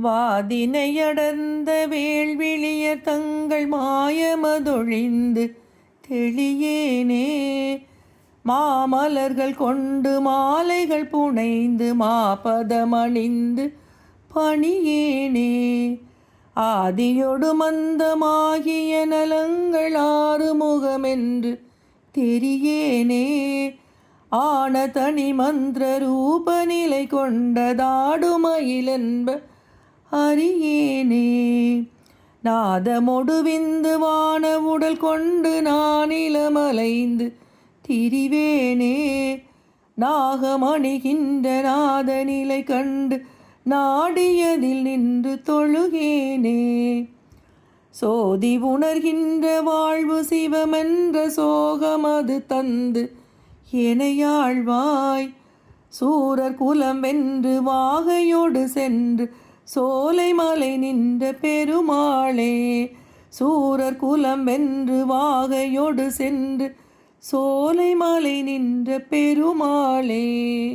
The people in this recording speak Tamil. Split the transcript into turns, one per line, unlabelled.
வாதினையடர்ந்த வேள்விழிய தங்கள் மாயமதொழிந்து தெளியேனே. மாமலர்கள் கொண்டு மாலைகள் புனைந்து மாபதமணிந்து பணியேனே. ஆதியொடு மந்தமாகிய நலங்கள் ஆறுமுகமென்று தெரியேனே. ஆன தனி மந்திர ரூப நிலை கொண்டதாடுமயிலென்ப அறியேனே. நாதமொடுவிந்து வான உடல் கொண்டு நானிலமலைந்து திரிவேனே. நாகமணிகின்ற நாத நிலை கண்டு நாடியதில் நின்று தொழுகேனே. சோதி உணர்கின்ற வாழ்வு சிவமென்ற சோகமது தந்து எனையாழ்வாய். சூரர் குலம் வென்று வாகையோடு சென்று சோலை மலை நின்ற பெருமாளே. சூரர் குலம் வென்று வாகையோடு சென்று சோலை மலை நின்ற பெருமாளே.